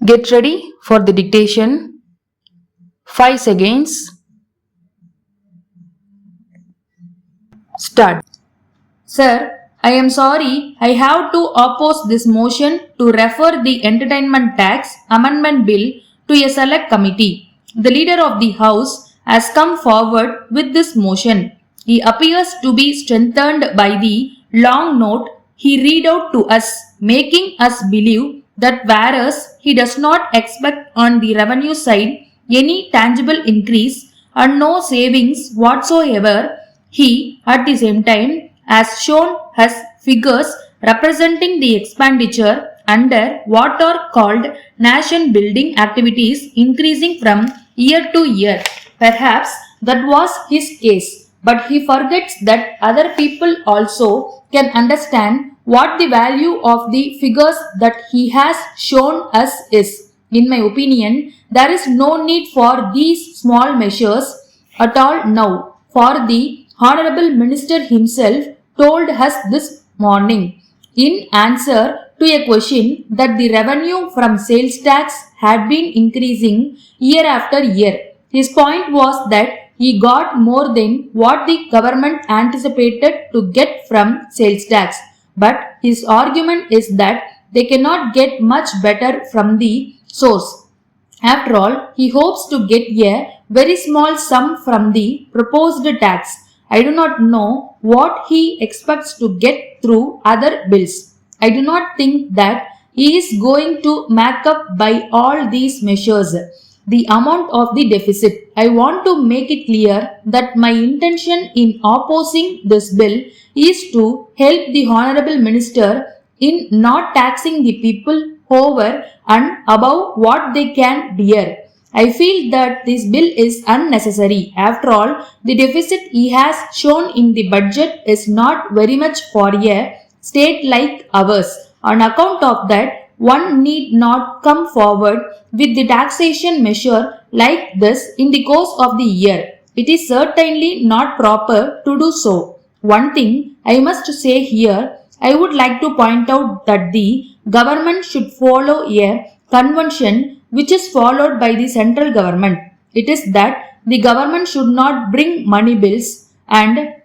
Get ready for the dictation. 5 seconds. Start. Sir, I am sorry I have to oppose this motion to refer the Entertainment Tax Amendment Bill to a select committee. The leader of the House has come forward with this motion. He appears to be strengthened by the long note he read out to us, making us believe that whereas he does not expect on the revenue side any tangible increase and no savings whatsoever, he at the same time has shown us figures representing the expenditure under what are called nation building activities increasing from year to year. Perhaps that was his case, but he forgets that other people also can understand what the value of the figures that he has shown us is. In my opinion, there is no need for these small measures at all now, for the Honorable Minister himself told us this morning in answer to a question that the revenue from sales tax had been increasing year after year. His point was that he got more than what the government anticipated to get from sales tax. But his argument is that they cannot get much better from the source. After all, he hopes to get a very small sum from the proposed tax. I do not know what he expects to get through other bills. I do not think that he is going to make up by all these measures the amount of the deficit. I want to make it clear that my intention in opposing this bill is to help the Honorable Minister in not taxing the people over and above what they can bear. I feel that this bill is unnecessary. After all, the deficit he has shown in the budget is not very much for a state like ours. On account of that, one need not come forward with the taxation measure like this in the course of the year. It is certainly not proper to do so. One thing I must say here, I would like to point out that the government should follow a convention which is followed by the central government. It is that the government should not bring money bills and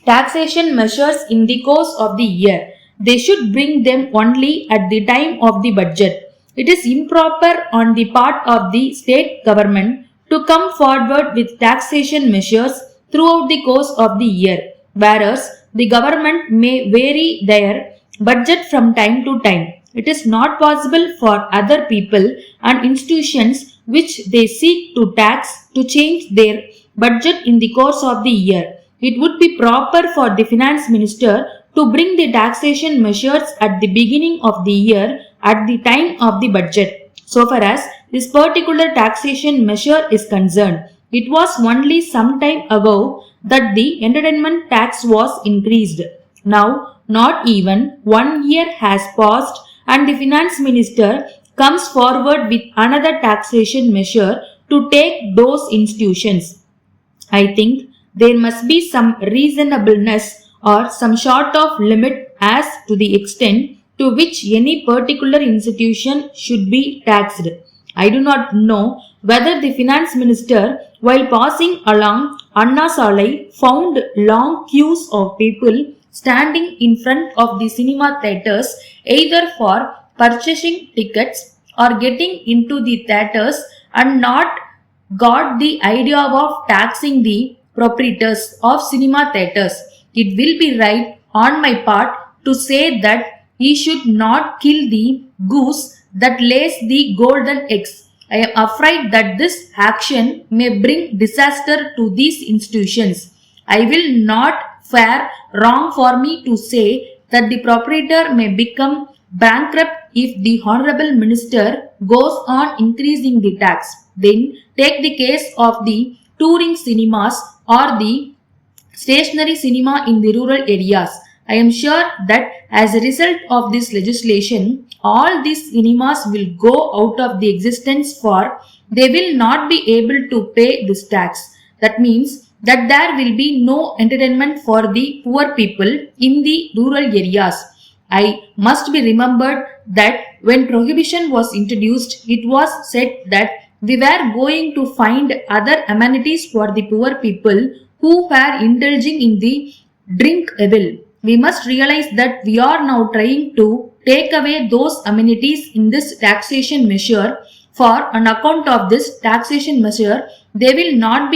taxation measures in the course of the year. They should bring them only at the time of the budget. It is improper on the part of the state government to come forward with taxation measures throughout the course of the year, whereas the government may vary their budget from time to time. It is not possible for other people and institutions which they seek to tax to change their budget in the course of the year. It would be proper for the finance minister to bring the taxation measures at the beginning of the year at the time of the budget. So far as this particular taxation measure is concerned, it was only some time ago that the entertainment tax was increased. Now, not even 1 year has passed and the finance minister comes forward with another taxation measure to take those institutions. I think there must be some reasonableness or some sort of limit as to the extent to which any particular institution should be taxed. I do not know whether the finance minister, while passing along Anna Salai, found long queues of people standing in front of the cinema theatres either for purchasing tickets or getting into the theatres and not got the idea of taxing the proprietors of cinema theatres. It will be right on my part to say that he should not kill the goose that lays the golden eggs. I am afraid that this action may bring disaster to these institutions. I will not fare wrong for me to say that the proprietor may become bankrupt if the Honorable Minister goes on increasing the tax. Then take the case of the touring cinemas or the stationary cinema in the rural areas. I am sure that as a result of this legislation, all these cinemas will go out of the existence for they will not be able to pay this tax. That means that there will be no entertainment for the poor people in the rural areas. I must be remembered that when prohibition was introduced, it was said that we were going to find other amenities for the poor people who were indulging in the drinkable. We must realize that we are now trying to take away those amenities in this taxation measure. For on account of this taxation measure, they will not be